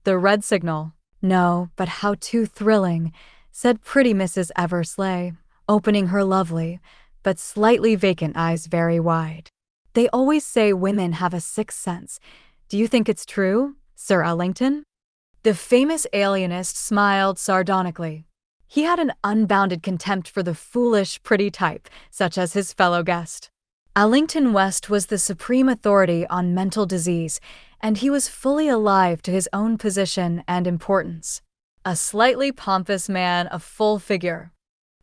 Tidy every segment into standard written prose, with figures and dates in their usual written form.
The red signal. No, but how too thrilling, said pretty Mrs. Eversley, opening her lovely, but slightly vacant eyes very wide. They always say women have a sixth sense. Do you think it's true, Sir Ellington? The famous alienist smiled sardonically. He had an unbounded contempt for the foolish, pretty type, such as his fellow guest. Ellington West was the supreme authority on mental disease, and he was fully alive to his own position and importance. A slightly pompous man of full figure.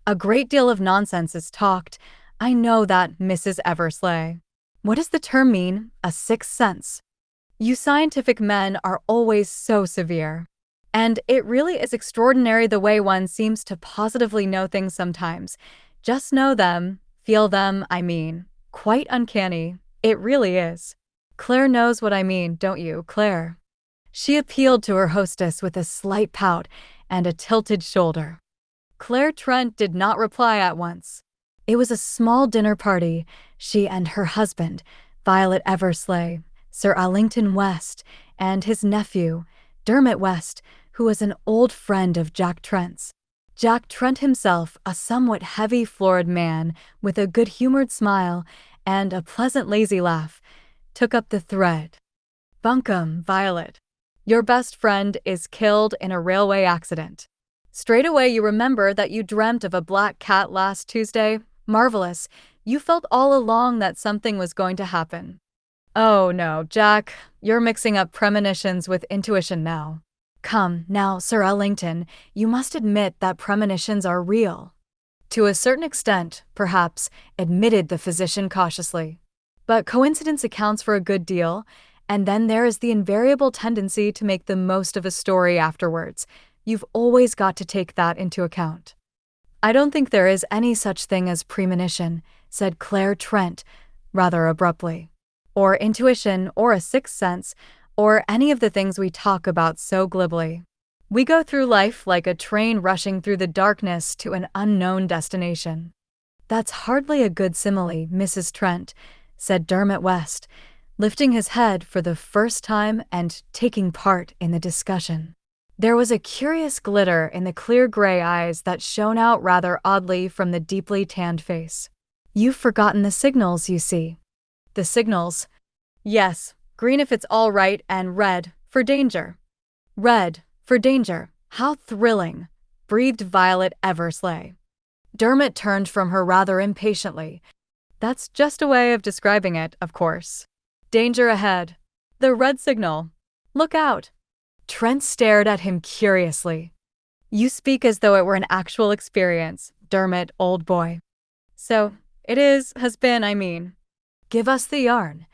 A great deal of nonsense is talked. I know that, Mrs. Eversley. What does the term mean, a sixth sense? You scientific men are always so severe. And it really is extraordinary the way one seems to positively know things sometimes. Just know them, feel them, I mean. Quite uncanny. It really is. Claire knows what I mean, don't you, Claire? She appealed to her hostess with a slight pout and a tilted shoulder. Claire Trent did not reply at once. It was a small dinner party, she and her husband, Violet Eversley, Sir Ellington West, and his nephew, Dermot West, who was an old friend of Jack Trent's. Jack Trent himself, a somewhat heavy, florid man with a good-humored smile and a pleasant, lazy laugh, took up the thread. Bunkum, Violet. Your best friend is killed in a railway accident. Straight away you remember that you dreamt of a black cat last Tuesday. Marvelous. You felt all along that something was going to happen. Oh no, Jack, you're mixing up premonitions with intuition now. Come, now, Sir Ellington, you must admit that premonitions are real. To a certain extent, perhaps, admitted the physician cautiously. But coincidence accounts for a good deal, and then there is the invariable tendency to make the most of a story afterwards. You've always got to take that into account. I don't think there is any such thing as premonition, said Claire Trent, rather abruptly. Or intuition, or a sixth sense, or any of the things we talk about so glibly. We go through life like a train rushing through the darkness to an unknown destination. That's hardly a good simile, Mrs. Trent, said Dermot West, lifting his head for the first time and taking part in the discussion. There was a curious glitter in the clear gray eyes that shone out rather oddly from the deeply tanned face. You've forgotten the signals, you see. The signals? Yes, green if it's all right and red for danger. Red for danger. How thrilling, breathed Violet Eversley. Dermot turned from her rather impatiently. That's just a way of describing it, of course. Danger ahead. The red signal. Look out. Trent stared at him curiously. You speak as though it were an actual experience, Dermot, old boy. So, it has been, I mean. Give us the yarn.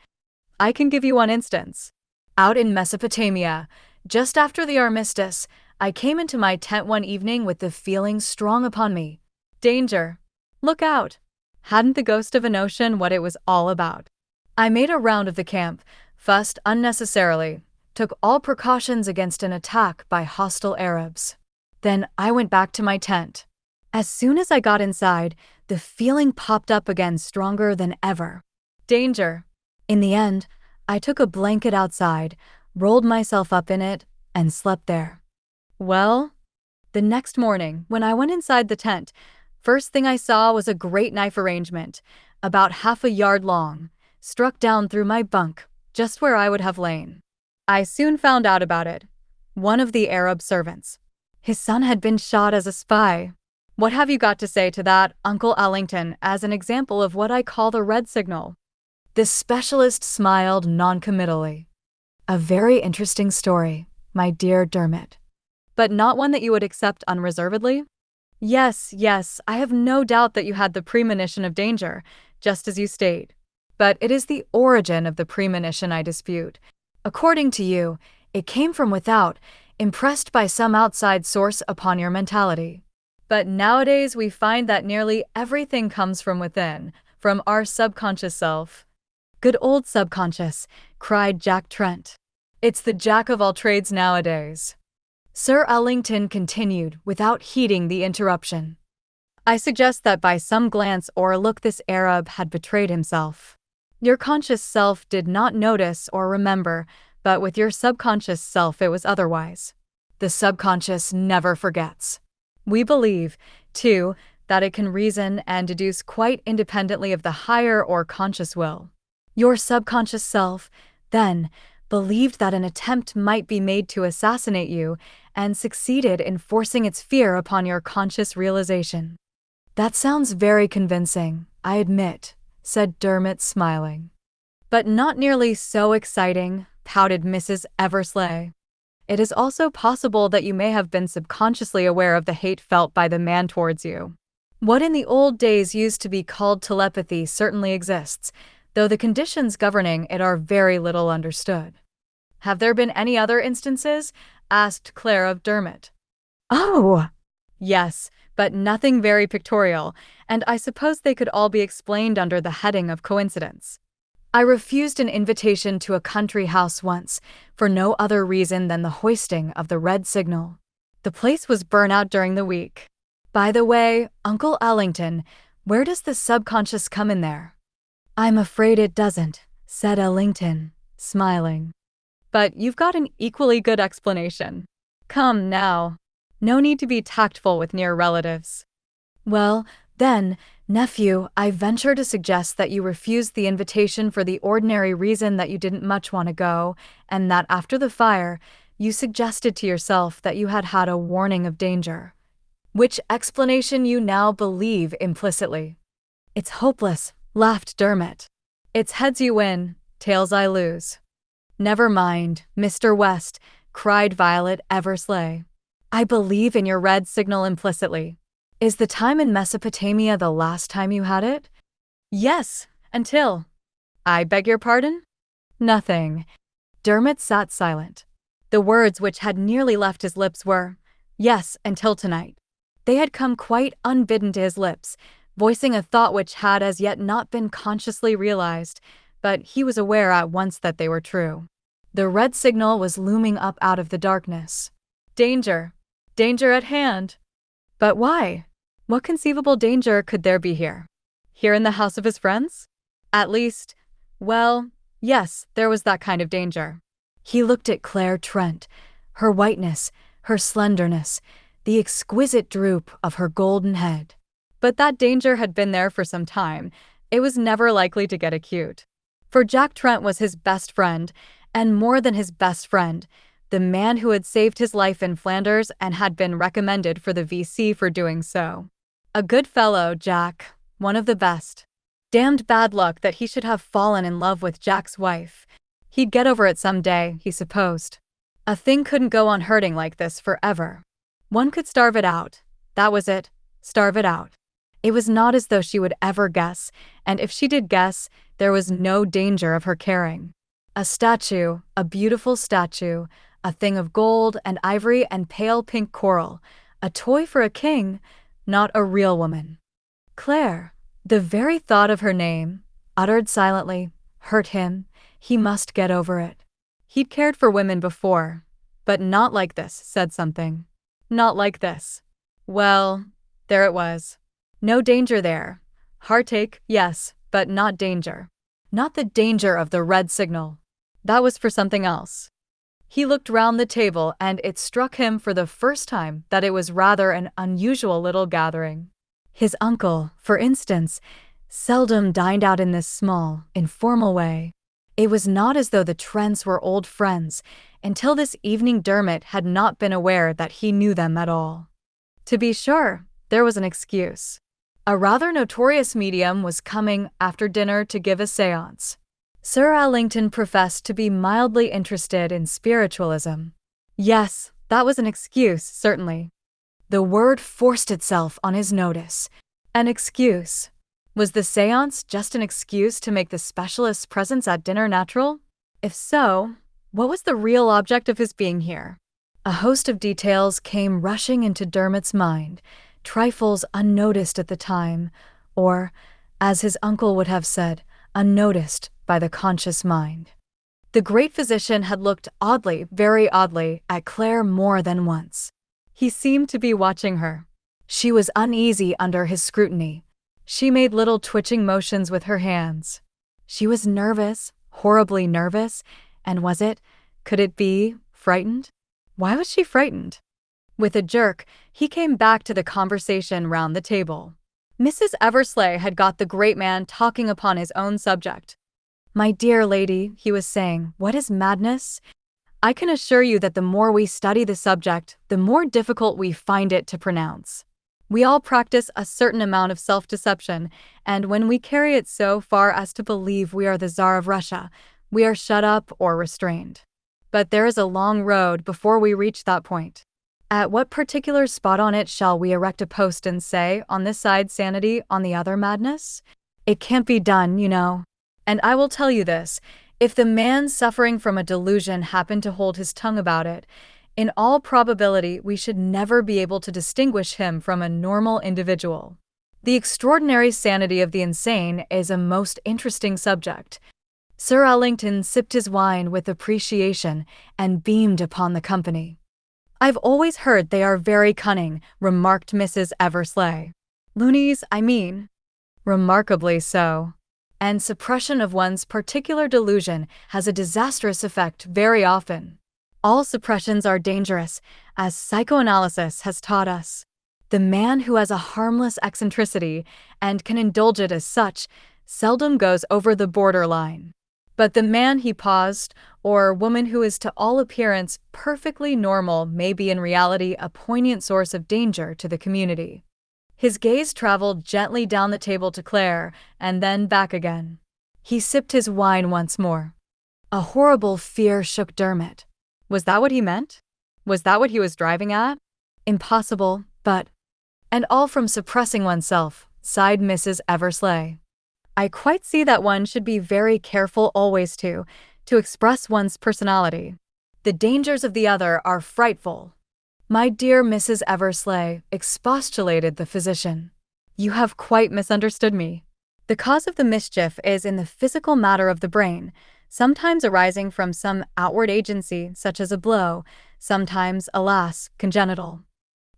I can give you one instance. Out in Mesopotamia, just after the armistice, I came into my tent one evening with the feeling strong upon me. Danger. Look out. Hadn't the ghost of a notion what it was all about. I made a round of the camp, fussed unnecessarily, took all precautions against an attack by hostile Arabs. Then I went back to my tent. As soon as I got inside, the feeling popped up again stronger than ever. Danger. In the end, I took a blanket outside, rolled myself up in it, and slept there. Well, the next morning, when I went inside the tent, first thing I saw was a great knife arrangement, about half a yard long, struck down through my bunk, just where I would have lain. I soon found out about it. One of the Arab servants. His son had been shot as a spy. What have you got to say to that, Uncle Ellington, as an example of what I call the red signal? The specialist smiled noncommittally. A very interesting story, my dear Dermot. But not one that you would accept unreservedly? Yes, I have no doubt that you had the premonition of danger, just as you state. But it is the origin of the premonition I dispute. According to you, it came from without, impressed by some outside source upon your mentality. But nowadays we find that nearly everything comes from within, from our subconscious self. Good old subconscious, cried Jack Trent. It's the jack of all trades nowadays. Sir Ellington continued, without heeding the interruption. I suggest that by some glance or look this Arab had betrayed himself. Your conscious self did not notice or remember, but with your subconscious self it was otherwise. The subconscious never forgets. We believe, too, that it can reason and deduce quite independently of the higher or conscious will. Your subconscious self, then, believed that an attempt might be made to assassinate you and succeeded in forcing its fear upon your conscious realization. That sounds very convincing, I admit, said Dermot, smiling. But not nearly so exciting, pouted Mrs. Eversleigh. It is also possible that you may have been subconsciously aware of the hate felt by the man towards you. What in the old days used to be called telepathy certainly exists, though the conditions governing it are very little understood. Have there been any other instances? Asked Claire of Dermot. Oh! Yes, but nothing very pictorial, and I suppose they could all be explained under the heading of coincidence. I refused an invitation to a country house once, for no other reason than the hoisting of the red signal. The place was burnt out during the week. By the way, Uncle Ellington, where does the subconscious come in there? I'm afraid it doesn't, said Ellington, smiling. But you've got an equally good explanation. Come now. No need to be tactful with near relatives. Well, then, nephew, I venture to suggest that you refused the invitation for the ordinary reason that you didn't much want to go, and that after the fire, you suggested to yourself that you had had a warning of danger. Which explanation you now believe implicitly. It's hopeless, laughed Dermot. It's heads you win, tails I lose. Never mind, Mr. West, cried Violet Eversleigh. I believe in your red signal implicitly. Is the time in Mesopotamia the last time you had it? Yes, until. I beg your pardon? Nothing. Dermot sat silent. The words which had nearly left his lips were, yes, until tonight. They had come quite unbidden to his lips, voicing a thought which had as yet not been consciously realized, but he was aware at once that they were true. The red signal was looming up out of the darkness. Danger! Danger at hand! But why? What conceivable danger could there be here? Here in the house of his friends? At least, well, yes, there was that kind of danger. He looked at Claire Trent, her whiteness, her slenderness, the exquisite droop of her golden head. But that danger had been there for some time. It was never likely to get acute. For Jack Trent was his best friend, and more than his best friend, the man who had saved his life in Flanders and had been recommended for the VC for doing so. A good fellow, Jack, one of the best. Damned bad luck that he should have fallen in love with Jack's wife. He'd get over it some day, he supposed. A thing couldn't go on hurting like this forever. One could starve it out. That was it. Starve it out. It was not as though she would ever guess, and if she did guess, there was no danger of her caring. A statue, a beautiful statue, a thing of gold and ivory and pale pink coral, a toy for a king, not a real woman. Claire, the very thought of her name, uttered silently, hurt him. He must get over it. He'd cared for women before, but not like this, said something. Not like this. Well, there it was. No danger there. Heartache, yes, but not danger. Not the danger of the red signal. That was for something else. He looked round the table, and it struck him for the first time that it was rather an unusual little gathering. His uncle, for instance, seldom dined out in this small, informal way. It was not as though the Trents were old friends. Until this evening Dermot had not been aware that he knew them at all. To be sure, there was an excuse. A rather notorious medium was coming after dinner to give a séance. Sir Ellington professed to be mildly interested in spiritualism. Yes, that was an excuse, certainly. The word forced itself on his notice. An excuse. Was the séance just an excuse to make the specialist's presence at dinner natural? If so, what was the real object of his being here? A host of details came rushing into Dermot's mind, trifles unnoticed at the time, or, as his uncle would have said, unnoticed by the conscious mind. The great physician had looked oddly, very oddly, at Claire more than once. He seemed to be watching her. She was uneasy under his scrutiny. She made little twitching motions with her hands. She was nervous, horribly nervous, and was it, Could it be frightened? Why was she frightened? With a jerk, he came back to the conversation round the table. Mrs. Eversleigh had got the great man talking upon his own subject. "My dear lady," he was saying, "what is madness? I can assure you that the more we study the subject, the more difficult we find it to pronounce. We all practice a certain amount of self-deception, and when we carry it so far as to believe we are the Tsar of Russia, we are shut up or restrained. But there is a long road before we reach that point. At what particular spot on it shall we erect a post and say, on this side sanity, on the other madness? It can't be done, you know. And I will tell you this, if the man suffering from a delusion happened to hold his tongue about it, in all probability we should never be able to distinguish him from a normal individual. The extraordinary sanity of the insane is a most interesting subject." Sir Allington sipped his wine with appreciation and beamed upon the company. "I've always heard they are very cunning," remarked Mrs. Eversleigh. "Loonies, I mean." "Remarkably so. And suppression of one's particular delusion has a disastrous effect very often. All suppressions are dangerous, as psychoanalysis has taught us. The man who has a harmless eccentricity, and can indulge it as such, seldom goes over the borderline. But the man," he paused, "or woman who is to all appearance perfectly normal may be in reality a poignant source of danger to the community." His gaze traveled gently down the table to Claire, and then back again. He sipped his wine once more. A horrible fear shook Dermot. Was that what he meant? Was that what he was driving at? Impossible, but— "And all from suppressing oneself," sighed Mrs. Eversleigh. "I quite see that one should be very careful always to express one's personality. The dangers of the other are frightful." "My dear Mrs. Eversleigh," expostulated the physician, "you have quite misunderstood me. The cause of the mischief is in the physical matter of the brain, sometimes arising from some outward agency such as a blow, sometimes, alas, congenital."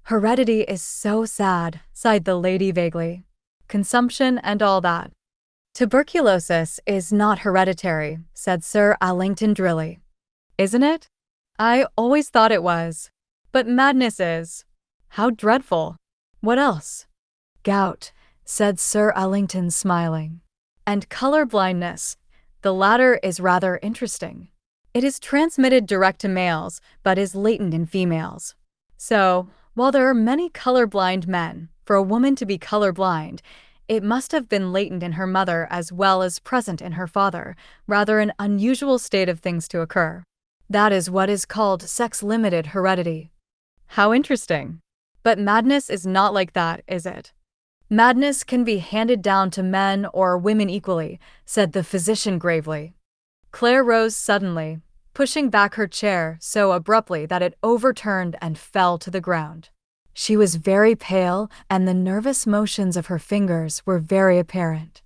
"Heredity is so sad," sighed the lady vaguely. "Consumption and all that." "Tuberculosis is not hereditary," said Sir Allington drily. "Isn't it? I always thought it was. But madness is. How dreadful. What else?" "Gout," said Sir Allington smiling. "And color blindness. The latter is rather interesting. It is transmitted direct to males, but is latent in females. So, while there are many color-blind men, for a woman to be color-blind, it must have been latent in her mother as well as present in her father, rather an unusual state of things to occur. That is what is called sex-limited heredity." "How interesting. But madness is not like that, is it?" "Madness can be handed down to men or women equally," said the physician gravely. Claire rose suddenly, pushing back her chair so abruptly that it overturned and fell to the ground. She was very pale, and the nervous motions of her fingers were very apparent.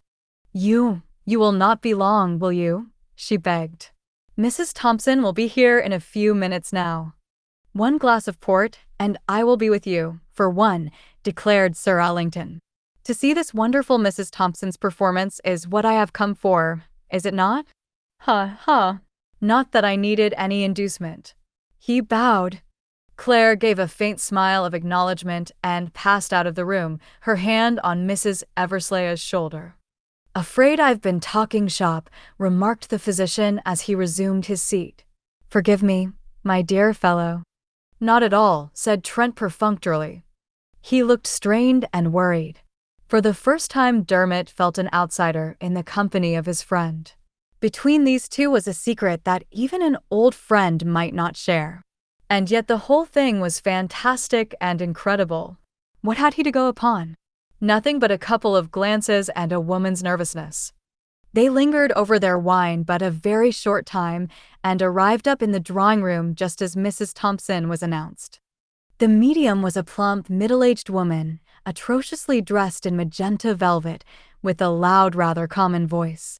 You will not be long, will you?" she begged. "Mrs. Thompson will be here in a few minutes now. One glass of port, and I will be with you, for one," declared Sir Allington. "To see this wonderful Mrs. Thompson's performance is what I have come for, is it not?" "Ha. Not that I needed any inducement." He bowed. Claire gave a faint smile of acknowledgement and passed out of the room, her hand on Mrs. Eversleigh's shoulder. "Afraid I've been talking shop," remarked the physician as he resumed his seat. "Forgive me, my dear fellow." "Not at all," said Trent perfunctorily. He looked strained and worried. For the first time Dermot felt an outsider in the company of his friend. Between these two was a secret that even an old friend might not share. And yet the whole thing was fantastic and incredible. What had he to go upon? Nothing but a couple of glances and a woman's nervousness. They lingered over their wine but a very short time and arrived up in the drawing-room just as Mrs. Thompson was announced. The medium was a plump, middle-aged woman, atrociously dressed in magenta velvet, with a loud, rather common voice.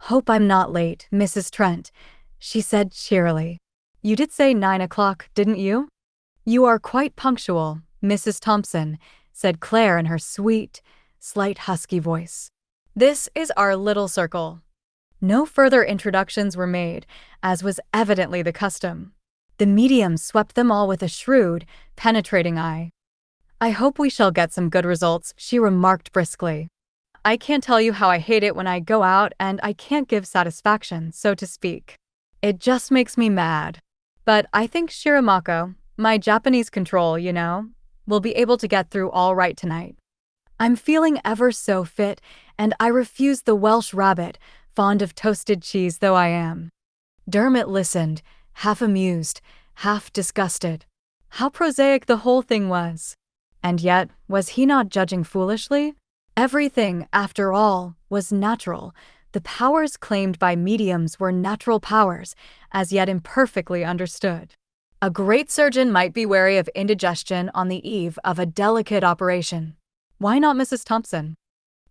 "Hope I'm not late, Mrs. Trent," she said cheerily. "You did say 9 o'clock, didn't you?" "You are quite punctual, Mrs. Thompson," said Claire in her sweet, slight husky voice. "This is our little circle. No further introductions were made, as was evidently the custom. The medium swept them all with a shrewd, penetrating eye. "I hope we shall get some good results," she remarked briskly. "I can't tell you how I hate it when I go out and I can't give satisfaction, so to speak. It just makes me mad. But I think Shiramako, my Japanese control, will be able to get through all right tonight. I'm feeling ever so fit, and I refuse the Welsh rabbit, fond of toasted cheese though I am." Dermot listened, half amused, half disgusted. How prosaic the whole thing was. And yet, was he not judging foolishly? Everything, after all, was natural. The powers claimed by mediums were natural powers, as yet imperfectly understood. A great surgeon might be wary of indigestion on the eve of a delicate operation. Why not Mrs. Thompson?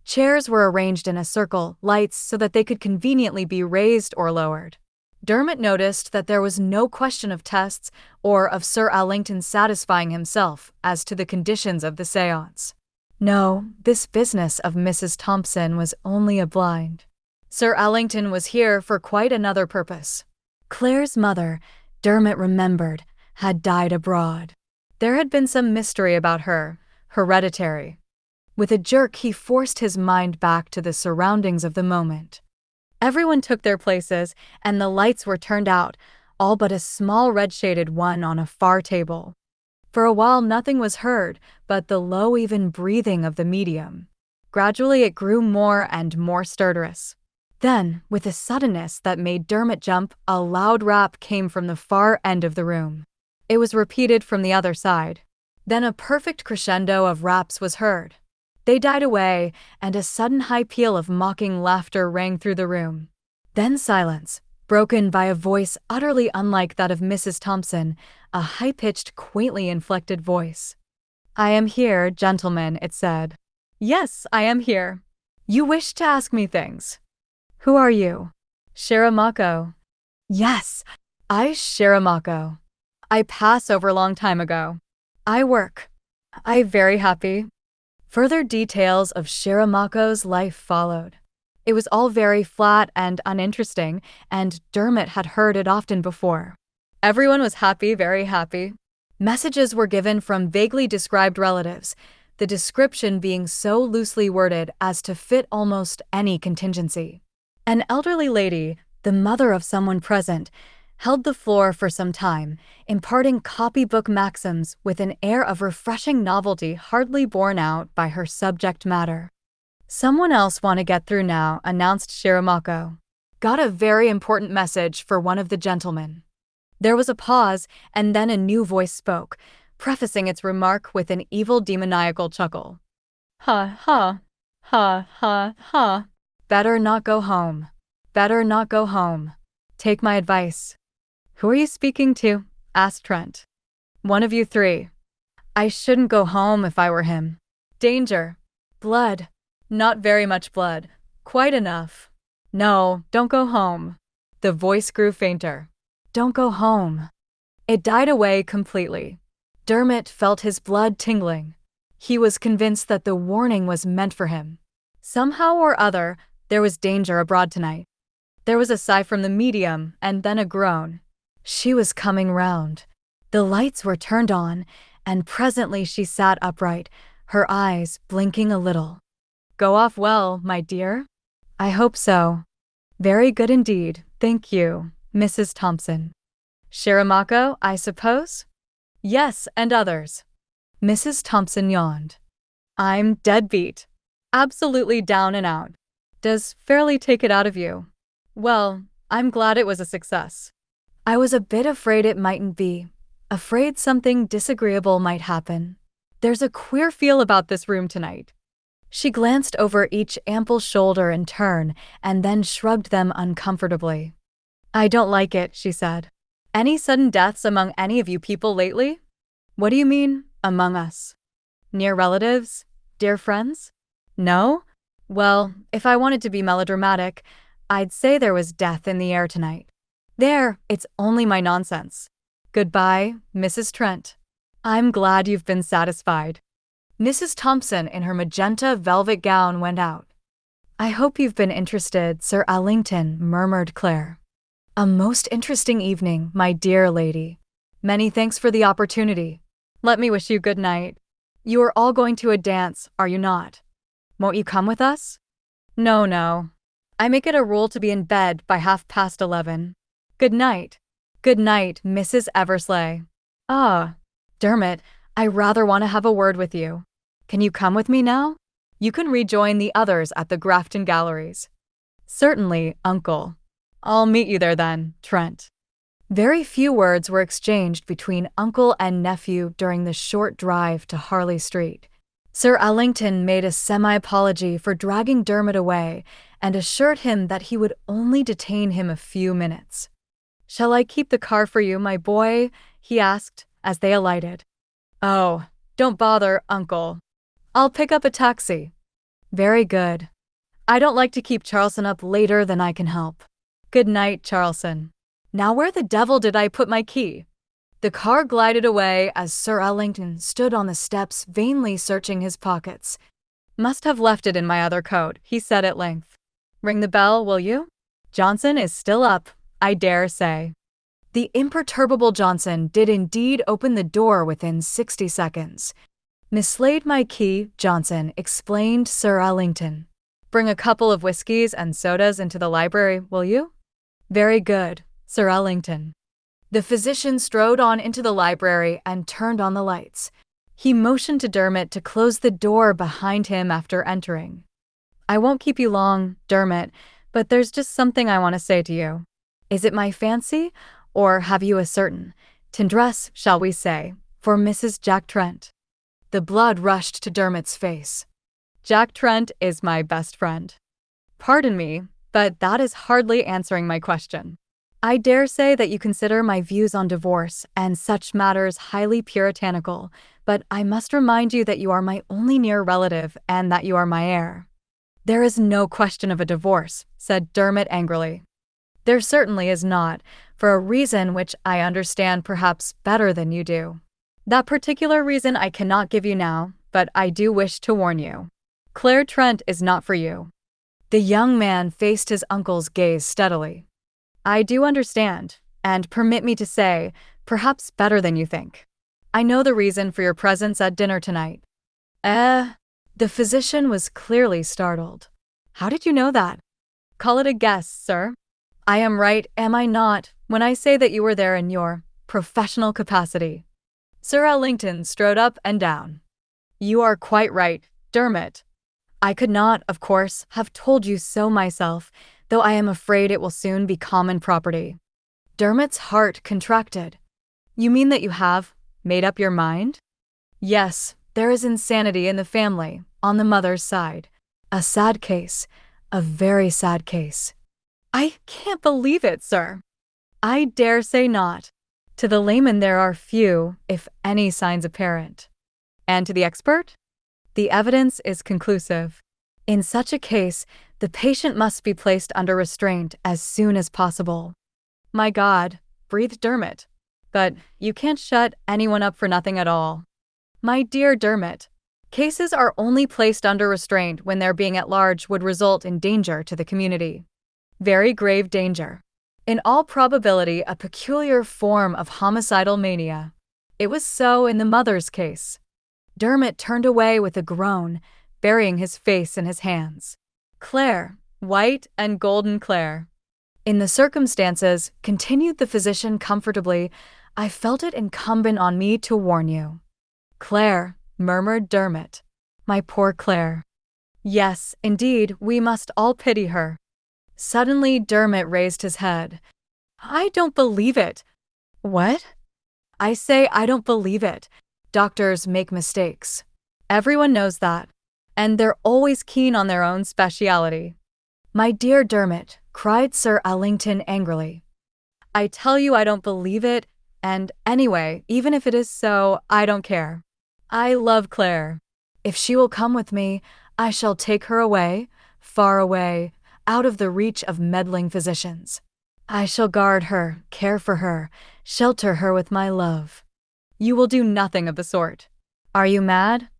Chairs were arranged in a circle, lights so that they could conveniently be raised or lowered. Dermot noticed that there was no question of tests or of Sir Allington satisfying himself as to the conditions of the séance. No, this business of Mrs. Thompson was only a blind. Sir Allington was here for quite another purpose. Claire's mother, Dermot remembered, had died abroad. There had been some mystery about her, hereditary. With a jerk, he forced his mind back to the surroundings of the moment. Everyone took their places, and the lights were turned out, all but a small red-shaded one on a far table. For a while nothing was heard but the low, even breathing of the medium. Gradually it grew more and more stertorous. Then, with a suddenness that made Dermot jump, a loud rap came from the far end of the room. It was repeated from the other side. Then a perfect crescendo of raps was heard. They died away, and a sudden high peal of mocking laughter rang through the room. Then silence, broken by a voice utterly unlike that of Mrs. Thompson, a high-pitched, quaintly inflected voice. "I am here, gentlemen," it said. "Yes, I am here. You wish to ask me things. Who are you?" "Shiramako." "Yes, I Shiramako. I pass over long time ago. I work. I very happy." Further details of Shiramako's life followed. It was all very flat and uninteresting, and Dermot had heard it often before. Everyone was happy, very happy. Messages were given from vaguely described relatives, the description being so loosely worded as to fit almost any contingency. An elderly lady, the mother of someone present, held the floor for some time, imparting copybook maxims with an air of refreshing novelty hardly borne out by her subject matter. "Someone else want to get through now," announced Shiramako. "Got a very important message for one of the gentlemen." There was a pause, and then a new voice spoke, prefacing its remark with an evil demoniacal chuckle. "Ha ha, ha ha ha. Better not go home. Better not go home. Take my advice." "Who are you speaking to?" asked Trent. "One of you three." "I shouldn't go home if I were him. Danger. Blood. Not very much blood. Quite enough. No, don't go home." The voice grew fainter. "Don't go home." It died away completely. Dermot felt his blood tingling. He was convinced that the warning was meant for him. Somehow or other, there was danger abroad tonight. There was a sigh from the medium, and then a groan. She was coming round. The lights were turned on, and presently she sat upright, her eyes blinking a little. "Go off well, my dear?" "I hope so." "Very good indeed, thank you, Mrs. Thompson." "Shiramako, I suppose?" "Yes, and others." Mrs. Thompson yawned. "I'm dead beat. Absolutely down and out. Does fairly take it out of you. Well, I'm glad it was a success. I was a bit afraid it mightn't be. Afraid something disagreeable might happen. There's a queer feel about this room tonight." She glanced over each ample shoulder in turn, and then shrugged them uncomfortably. "I don't like it," she said. "Any sudden deaths among any of you people lately?" "What do you mean, among us? Near relatives? Dear friends?" "No? Well, if I wanted to be melodramatic, I'd say there was death in the air tonight. There, it's only my nonsense. Goodbye, Mrs. Trent. I'm glad you've been satisfied." Mrs. Thompson in her magenta velvet gown went out. I hope you've been interested, Sir Allington, murmured Claire. A most interesting evening, my dear lady. Many thanks for the opportunity. Let me wish you good night. You are all going to a dance, are you not? Won't you come with us? No, no. I make it a rule to be in bed by 11:30. Good night. Good night, Mrs. Eversleigh. Ah, Dermot, I rather want to have a word with you. Can you come with me now? You can rejoin the others at the Grafton Galleries. Certainly, uncle. I'll meet you there then, Trent. Very few words were exchanged between uncle and nephew during the short drive to Harley Street. Sir Allington made a semi-apology for dragging Dermot away and assured him that he would only detain him a few minutes. "Shall I keep the car for you, my boy?" he asked as they alighted. "Oh, don't bother, uncle. I'll pick up a taxi." "Very good. I don't like to keep Charleston up later than I can help. Good night, Charleston. Now where the devil did I put my key?" The car glided away as Sir Allington stood on the steps vainly searching his pockets. "Must have left it in my other coat," he said at length. "Ring the bell, will you? Johnson is still up, I dare say." The imperturbable Johnson did indeed open the door within 60 seconds. "Mislaid my key, Johnson," explained Sir Allington. "Bring a couple of whiskies and sodas into the library, will you?" "Very good, Sir Allington." The physician strode on into the library and turned on the lights. He motioned to Dermot to close the door behind him after entering. "I won't keep you long, Dermot, but there's just something I want to say to you. Is it my fancy, or have you a certain tendresse, shall we say, for Mrs. Jack Trent?" The blood rushed to Dermot's face. "Jack Trent is my best friend." "Pardon me, but that is hardly answering my question. I dare say that you consider my views on divorce and such matters highly puritanical, but I must remind you that you are my only near relative and that you are my heir." "There is no question of a divorce," said Dermot angrily. "There certainly is not, for a reason which I understand perhaps better than you do. That particular reason I cannot give you now, but I do wish to warn you. Claire Trent is not for you." The young man faced his uncle's gaze steadily. "I do understand, and permit me to say, perhaps better than you think. I know the reason for your presence at dinner tonight." The physician was clearly startled. "How did you know that?" "Call it a guess, sir. I am right, am I not, when I say that you were there in your professional capacity?" Sir Allington strode up and down. "You are quite right, Dermot. I could not, of course, have told you so myself, though I am afraid it will soon be common property." Dermot's heart contracted. "You mean that you have made up your mind?" "Yes, there is insanity in the family, on the mother's side. A sad case, a very sad case." "I can't believe it, sir." "I dare say not. To the layman there are few, if any, signs apparent." "And to the expert?" "The evidence is conclusive. In such a case, the patient must be placed under restraint as soon as possible." "My God," breathed Dermot. "But you can't shut anyone up for nothing at all." "My dear Dermot, cases are only placed under restraint when their being at large would result in danger to the community. Very grave danger. In all probability a peculiar form of homicidal mania. It was so in the mother's case." Dermot turned away with a groan, burying his face in his hands. "Claire, white and golden Claire." "In the circumstances," continued the physician comfortably, "I felt it incumbent on me to warn you." "Claire," murmured Dermot. "My poor Claire." "Yes, indeed, we must all pity her." Suddenly Dermot raised his head. "I don't believe it." "What?" "I say I don't believe it. Doctors make mistakes. Everyone knows that. And they're always keen on their own speciality." "My dear Dermot," cried Sir Allington angrily. "I tell you I don't believe it, and anyway, even if it is so, I don't care. I love Claire. If she will come with me, I shall take her away, far away, out of the reach of meddling physicians. I shall guard her, care for her, shelter her with my love." "You will do nothing of the sort." "Are you mad?"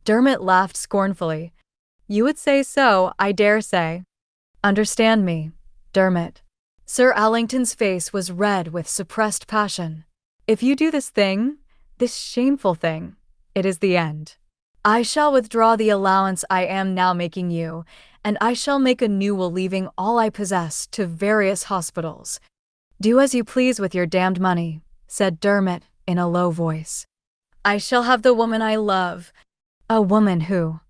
Dermot laughed scornfully. You would say so, I dare say. Understand me, Dermot. Sir Allington's face was red with suppressed passion. If you do this thing, this shameful thing, it is the end. I shall withdraw the allowance I am now making you, and I shall make a new will, leaving all I possess to various hospitals. Do as you please with your damned money, said Dermot in a low voice. I shall have the woman I love, a woman who.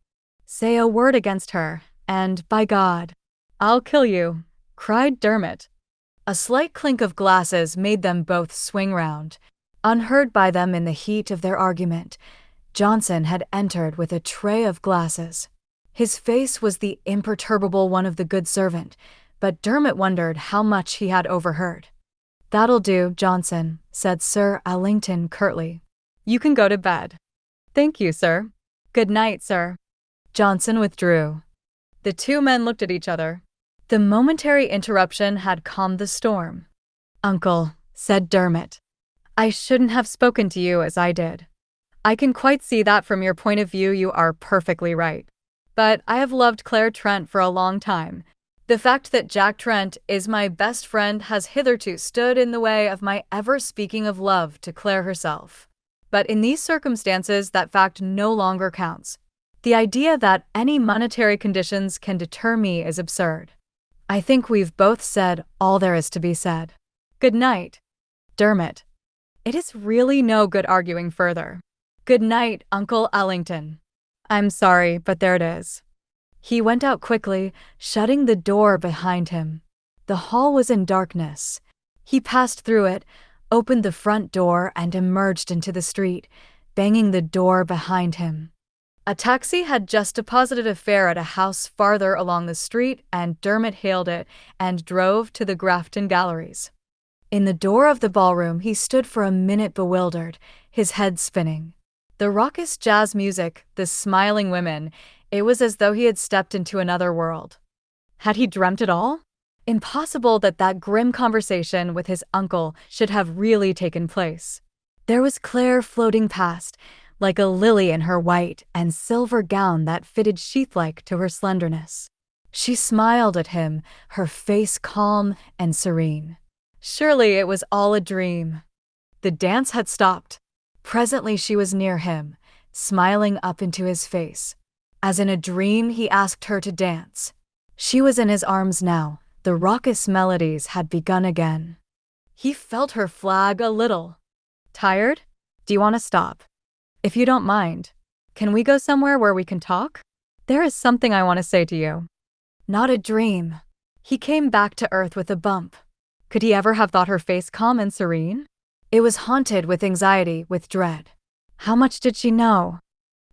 Say a word against her, and, by God, I'll kill you, cried Dermot. A slight clink of glasses made them both swing round. Unheard by them in the heat of their argument, Johnson had entered with a tray of glasses. His face was the imperturbable one of the good servant, but Dermot wondered how much he had overheard. That'll do, Johnson, said Sir Allington curtly. You can go to bed. Thank you, sir. Good night, sir. Johnson withdrew. The two men looked at each other. The momentary interruption had calmed the storm. Uncle, said Dermot, I shouldn't have spoken to you as I did. I can quite see that from your point of view you are perfectly right. But I have loved Claire Trent for a long time. The fact that Jack Trent is my best friend has hitherto stood in the way of my ever speaking of love to Claire herself. But in these circumstances, that fact no longer counts. The idea that any monetary conditions can deter me is absurd. I think we've both said all there is to be said. Good night, Dermot. It is really no good arguing further. Good night, Uncle Allington. I'm sorry, but there it is. He went out quickly, shutting the door behind him. The hall was in darkness. He passed through it, opened the front door, and emerged into the street, banging the door behind him. A taxi had just deposited a fare at a house farther along the street, and Dermot hailed it and drove to the Grafton Galleries. In the door of the ballroom, he stood for a minute bewildered, his head spinning. The raucous jazz music, the smiling women, it was as though he had stepped into another world. Had he dreamt it all? Impossible that that grim conversation with his uncle should have really taken place. There was Claire floating past, like a lily in her white and silver gown that fitted sheath-like to her slenderness. She smiled at him, her face calm and serene. Surely it was all a dream. The dance had stopped. Presently she was near him, smiling up into his face. As in a dream, he asked her to dance. She was in his arms now. The raucous melodies had begun again. He felt her flag a little. Tired? Do you want to stop? If you don't mind, can we go somewhere where we can talk? There is something I want to say to you. Not a dream. He came back to earth with a bump. Could he ever have thought her face calm and serene? It was haunted with anxiety, with dread. How much did she know?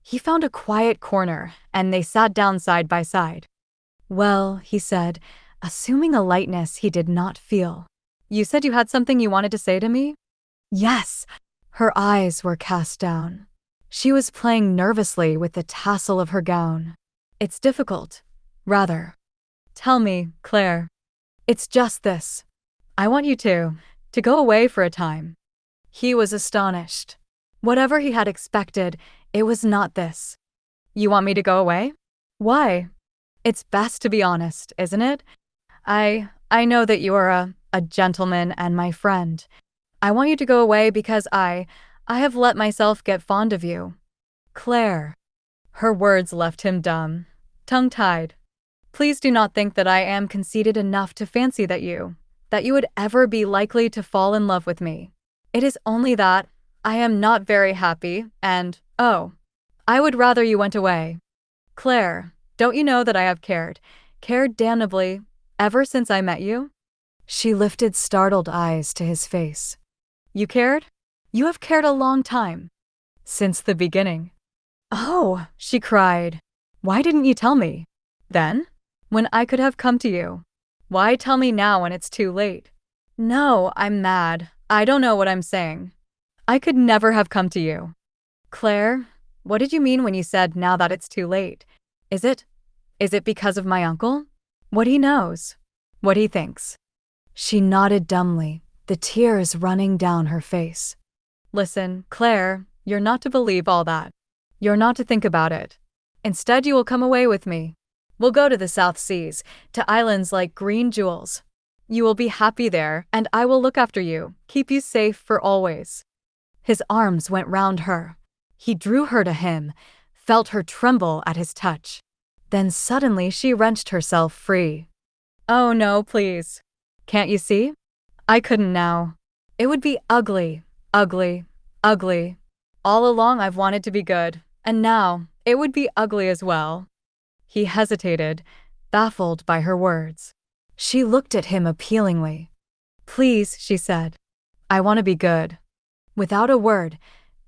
He found a quiet corner, and they sat down side by side. Well, he said, assuming a lightness he did not feel. You said you had something you wanted to say to me? Yes. Her eyes were cast down. She was playing nervously with the tassel of her gown. It's difficult, rather. Tell me, Claire. It's just this. I want you to go away for a time. He was astonished. Whatever he had expected, it was not this. You want me to go away? Why? It's best to be honest, isn't it? I know that you are a gentleman and my friend. I want you to go away because I have let myself get fond of you. Claire. Her words left him dumb, tongue-tied. Please do not think that I am conceited enough to fancy that you would ever be likely to fall in love with me. It is only that I am not very happy, and, oh, I would rather you went away. Claire, don't you know that I have cared damnably, ever since I met you? She lifted startled eyes to his face. You cared? You have cared a long time. Since the beginning. Oh, she cried. Why didn't you tell me? Then? When I could have come to you. Why tell me now when it's too late? No, I'm mad. I don't know what I'm saying. I could never have come to you. Claire, what did you mean when you said now that it's too late? Is it because of my uncle? What he knows? What he thinks? She nodded dumbly, the tears running down her face. Listen, Claire, you're not to believe all that. You're not to think about it. Instead, you will come away with me. We'll go to the South Seas, to islands like Green Jewels. You will be happy there, and I will look after you, keep you safe for always." His arms went round her. He drew her to him, felt her tremble at his touch. Then suddenly she wrenched herself free. "Oh no, please. Can't you see? I couldn't now. It would be ugly, ugly, ugly. All along I've wanted to be good, and now it would be ugly as well." He hesitated, baffled by her words. She looked at him appealingly. "Please," she said. "I want to be good." Without a word,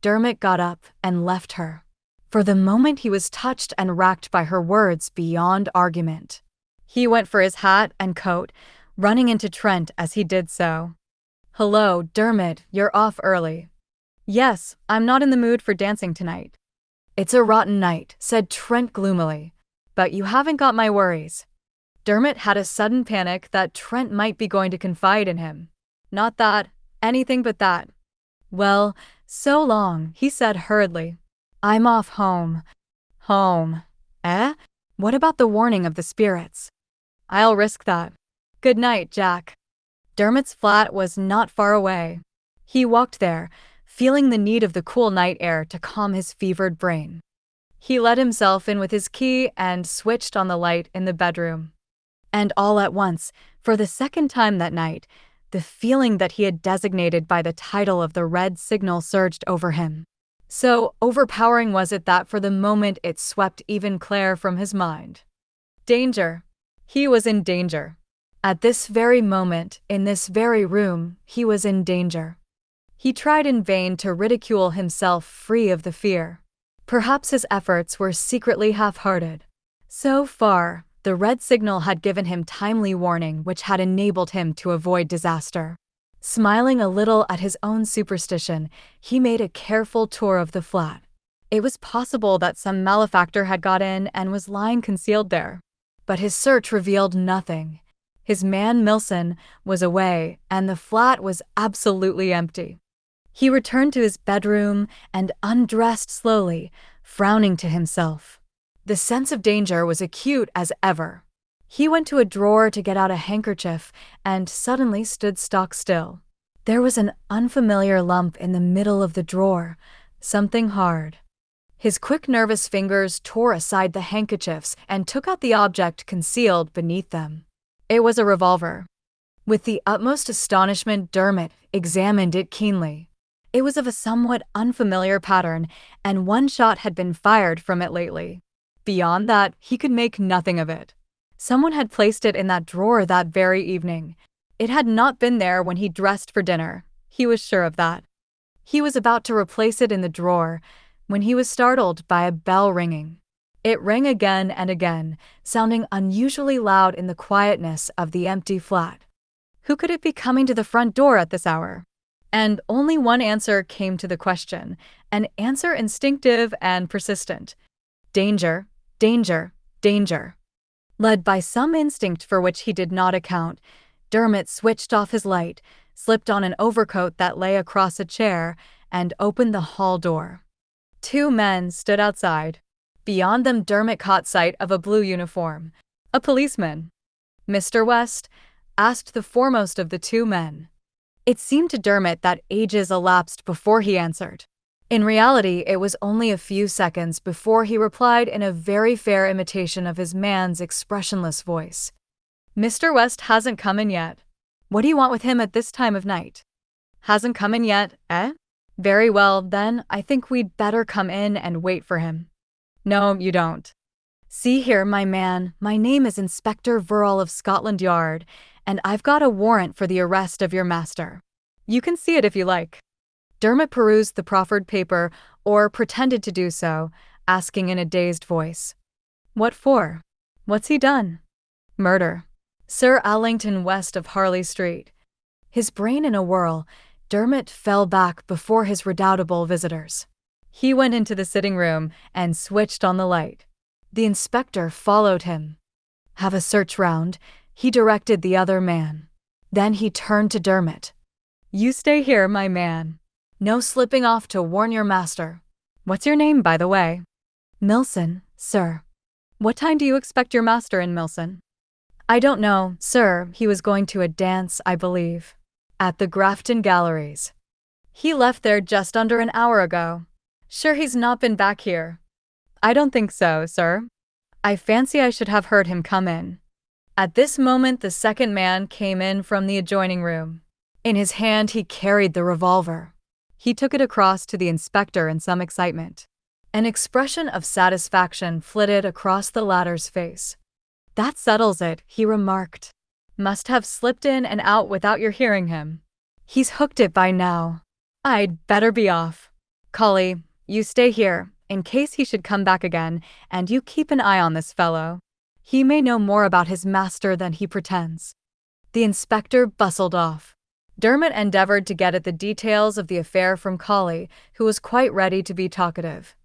Dermot got up and left her. For the moment he was touched and racked by her words beyond argument. He went for his hat and coat, running into Trent as he did so. "Hello, Dermot, you're off early." "Yes, I'm not in the mood for dancing tonight." "It's a rotten night," said Trent gloomily. "But you haven't got my worries." Dermot had a sudden panic that Trent might be going to confide in him. "Not that, anything but that." "Well, so long," he said hurriedly. "I'm off home." "Home? Eh? What about the warning of the spirits?" "I'll risk that. Good night, Jack." Dermot's flat was not far away. He walked there, feeling the need of the cool night air to calm his fevered brain. He let himself in with his key and switched on the light in the bedroom. And all at once, for the second time that night, the feeling that he had designated by the title of the red signal surged over him. So overpowering was it that for the moment it swept even Claire from his mind. Danger. He was in danger. At this very moment, in this very room, he was in danger. He tried in vain to ridicule himself free of the fear. Perhaps his efforts were secretly half-hearted. So far, the red signal had given him timely warning which had enabled him to avoid disaster. Smiling a little at his own superstition, he made a careful tour of the flat. It was possible that some malefactor had got in and was lying concealed there. But his search revealed nothing. His man Milson was away, and the flat was absolutely empty. He returned to his bedroom and undressed slowly, frowning to himself. The sense of danger was acute as ever. He went to a drawer to get out a handkerchief and suddenly stood stock still. There was an unfamiliar lump in the middle of the drawer, something hard. His quick nervous fingers tore aside the handkerchiefs and took out the object concealed beneath them. It was a revolver. With the utmost astonishment, Dermot examined it keenly. It was of a somewhat unfamiliar pattern, and one shot had been fired from it lately. Beyond that, he could make nothing of it. Someone had placed it in that drawer that very evening. It had not been there when he dressed for dinner. He was sure of that. He was about to replace it in the drawer when he was startled by a bell ringing. It rang again and again, sounding unusually loud in the quietness of the empty flat. Who could it be coming to the front door at this hour? And only one answer came to the question, an answer instinctive and persistent. Danger, danger, danger. Led by some instinct for which he did not account, Dermot switched off his light, slipped on an overcoat that lay across a chair, and opened the hall door. Two men stood outside. Beyond them, Dermot caught sight of a blue uniform. A policeman. "Mr. West?" asked the foremost of the two men. It seemed to Dermot that ages elapsed before he answered. In reality, it was only a few seconds before he replied in a very fair imitation of his man's expressionless voice. "Mr. West hasn't come in yet." "What do you want with him at this time of night?" "Hasn't come in yet, eh? Very well, then I think we'd better come in and wait for him." "No, you don't." "See here, my man, my name is Inspector Verrall of Scotland Yard, and I've got a warrant for the arrest of your master. You can see it if you like." Dermot perused the proffered paper, or pretended to do so, asking in a dazed voice, "What for? What's he done?" "Murder. Sir Allington West of Harley Street." His brain in a whirl, Dermot fell back before his redoubtable visitors. He went into the sitting room and switched on the light. The inspector followed him. "Have a search round," he directed the other man. Then he turned to Dermot. "You stay here, my man. No slipping off to warn your master. What's your name, by the way?" "Milson," Sir. What time do you expect your master in, Milson? I don't know, sir. He was going to a dance, I believe. At the Grafton Galleries. He left there just under an hour ago. Sure he's not been back here? I don't think so, sir. I fancy I should have heard him come in. At this moment the second man came in from the adjoining room. In his hand he carried the revolver. He took it across to the inspector in some excitement. An expression of satisfaction flitted across the latter's face. That settles it, he remarked. Must have slipped in and out without your hearing him. He's hooked it by now. I'd better be off. Collie, you stay here, in case he should come back again, and you keep an eye on this fellow. He may know more about his master than he pretends. The inspector bustled off. Dermot endeavored to get at the details of the affair from Collie, who was quite ready to be talkative.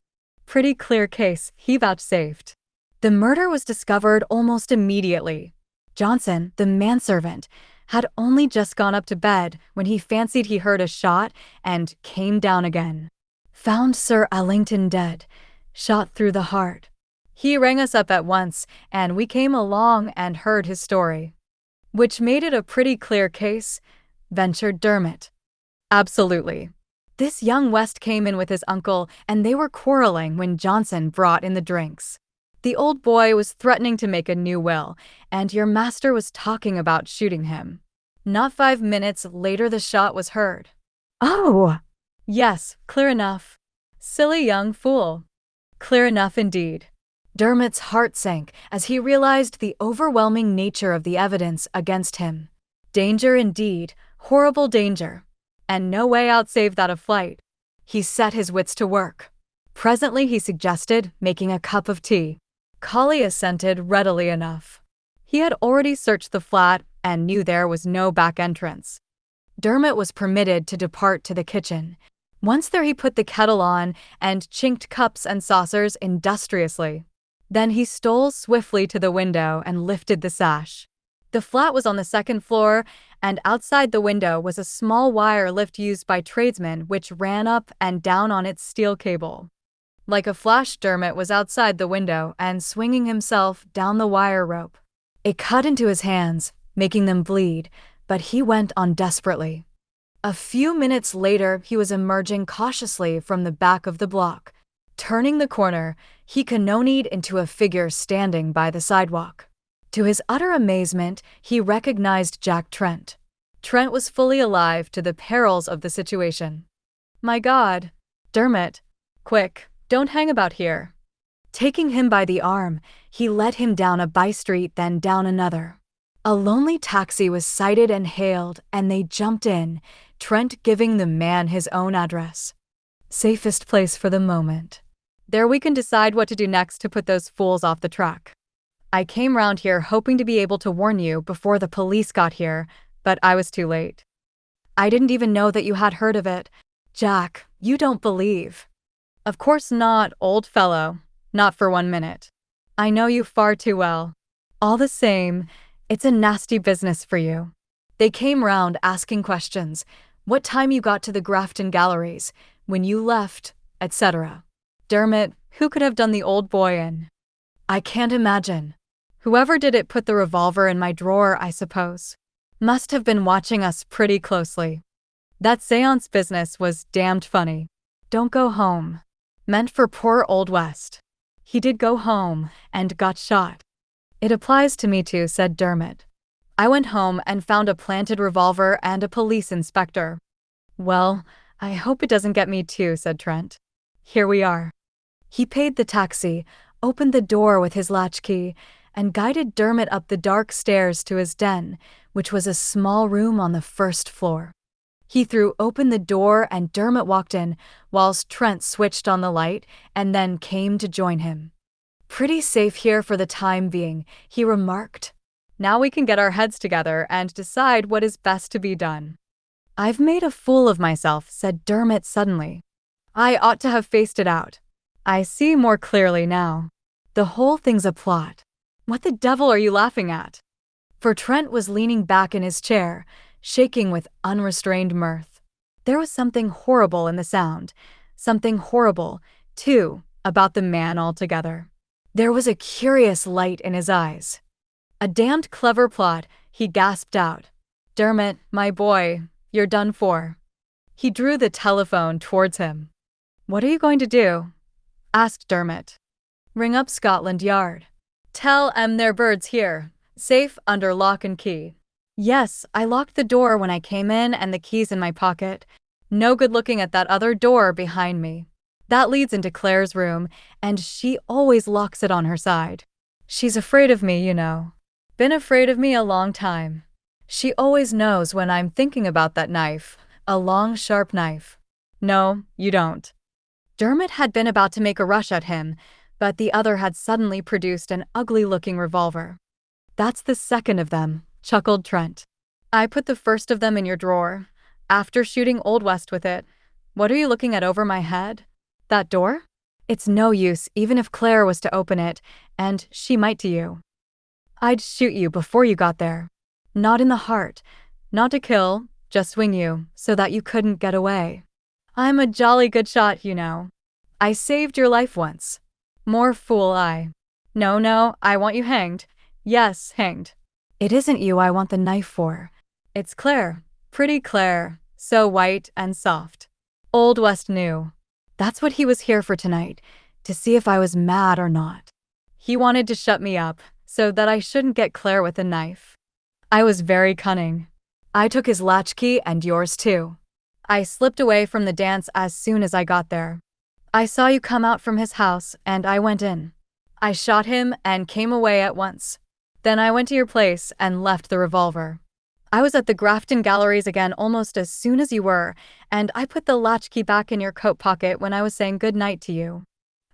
Pretty clear case, he vouchsafed. The murder was discovered almost immediately. Johnson, the manservant, had only just gone up to bed when he fancied he heard a shot and came down again. Found Sir Allington dead, shot through the heart. He rang us up at once, and we came along and heard his story. Which made it a pretty clear case, ventured Dermot. Absolutely. This young West came in with his uncle, and they were quarreling when Johnson brought in the drinks. The old boy was threatening to make a new will, and your master was talking about shooting him. Not 5 minutes later the shot was heard. Oh! Yes, clear enough. Silly young fool. Clear enough indeed. Dermot's heart sank as he realized the overwhelming nature of the evidence against him. Danger indeed, horrible danger. And no way out save that of flight. He set his wits to work. Presently he suggested making a cup of tea. Collie assented readily enough. He had already searched the flat and knew there was no back entrance. Dermot was permitted to depart to the kitchen. Once there he put the kettle on and chinked cups and saucers industriously. Then he stole swiftly to the window and lifted the sash. The flat was on the second floor, and outside the window was a small wire lift used by tradesmen which ran up and down on its steel cable. Like a flash, Dermot was outside the window and swinging himself down the wire rope. It cut into his hands, making them bleed, but he went on desperately. A few minutes later he was emerging cautiously from the back of the block. Turning the corner, he cannonied into a figure standing by the sidewalk. To his utter amazement, he recognized Jack Trent. Trent was fully alive to the perils of the situation. My God! Dermot! Quick, don't hang about here. Taking him by the arm, he led him down a by-street, then down another. A lonely taxi was sighted and hailed, and they jumped in, Trent giving the man his own address. Safest place for the moment. There we can decide what to do next to put those fools off the track. I came round here hoping to be able to warn you before the police got here, but I was too late. I didn't even know that you had heard of it. Jack, you don't believe. Of course not, old fellow. Not for 1 minute. I know you far too well. All the same, it's a nasty business for you. They came round asking questions, what time you got to the Grafton Galleries, when you left, etc. Dermot, who could have done the old boy in? I can't imagine. Whoever did it put the revolver in my drawer, I suppose. Must have been watching us pretty closely. That seance business was damned funny. Don't go home. Meant for poor old West. He did go home and got shot. It applies to me too, said Dermot. I went home and found a planted revolver and a police inspector. Well, I hope it doesn't get me too, said Trent. Here we are. He paid the taxi, opened the door with his latchkey, and guided Dermot up the dark stairs to his den, which was a small room on the first floor. He threw open the door and Dermot walked in, whilst Trent switched on the light and then came to join him. Pretty safe here for the time being, he remarked. Now we can get our heads together and decide what is best to be done. I've made a fool of myself, said Dermot suddenly. I ought to have faced it out. I see more clearly now. The whole thing's a plot. What the devil are you laughing at? For Trent was leaning back in his chair, shaking with unrestrained mirth. There was something horrible in the sound, something horrible, too, about the man altogether. There was a curious light in his eyes. "A damned clever plot," he gasped out. "Dermot, my boy, you're done for." He drew the telephone towards him. "What are you going to do?" asked Dermot. "Ring up Scotland Yard. Tell 'em their bird's here, safe under lock and key." "Yes, I locked the door when I came in and the key's in my pocket. No good looking at that other door behind me. That leads into Claire's room, and she always locks it on her side. She's afraid of me, you know. Been afraid of me a long time. She always knows when I'm thinking about that knife, a long, sharp knife." "No, you don't." Dermot had been about to make a rush at him, but the other had suddenly produced an ugly-looking revolver. "That's the second of them," chuckled Trent. "I put the first of them in your drawer, after shooting Old West with it. What are you looking at over my head? That door? It's no use even if Claire was to open it, and she might to you. I'd shoot you before you got there. Not in the heart. Not to kill, just swing you, so that you couldn't get away. I'm a jolly good shot, you know. I saved your life once. More fool I. No, I want you hanged. Yes, hanged. It isn't you I want the knife for. It's Claire. Pretty Claire. So white and soft. Old West knew. That's what he was here for tonight, to see if I was mad or not. He wanted to shut me up, so that I shouldn't get Claire with a knife. I was very cunning. I took his latchkey and yours too. I slipped away from the dance as soon as I got there. I saw you come out from his house, and I went in. I shot him and came away at once. Then I went to your place and left the revolver. I was at the Grafton Galleries again almost as soon as you were, and I put the latchkey back in your coat pocket when I was saying good night to you.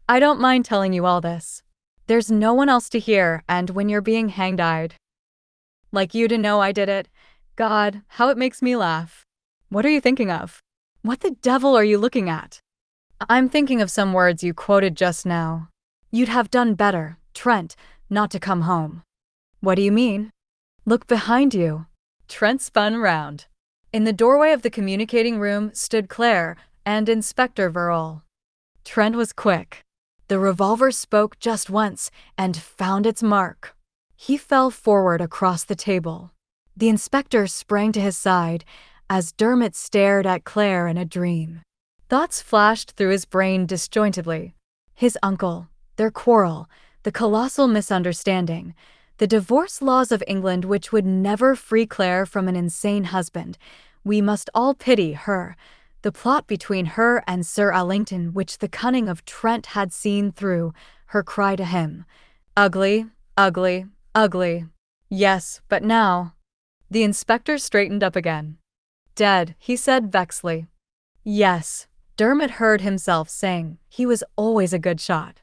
I don't mind telling you all this. There's no one else to hear, and when you're being hanged I'd like you to know I did it. God, how it makes me laugh. What are you thinking of? What the devil are you looking at?" "I'm thinking of some words you quoted just now. You'd have done better, Trent, not to come home." "What do you mean?" "Look behind you." Trent spun round. In the doorway of the communicating room stood Claire and Inspector Verrill. Trent was quick. The revolver spoke just once and found its mark. He fell forward across the table. The inspector sprang to his side as Dermot stared at Claire in a dream. Thoughts flashed through his brain disjointedly. His uncle, their quarrel, the colossal misunderstanding, the divorce laws of England which would never free Claire from an insane husband. We must all pity her. The plot between her and Sir Allington which the cunning of Trent had seen through, her cry to him. Ugly, ugly, ugly. Yes, but now. The inspector straightened up again. "Dead," he said vexedly. "Yes," Dermot heard himself saying. He was always a good shot.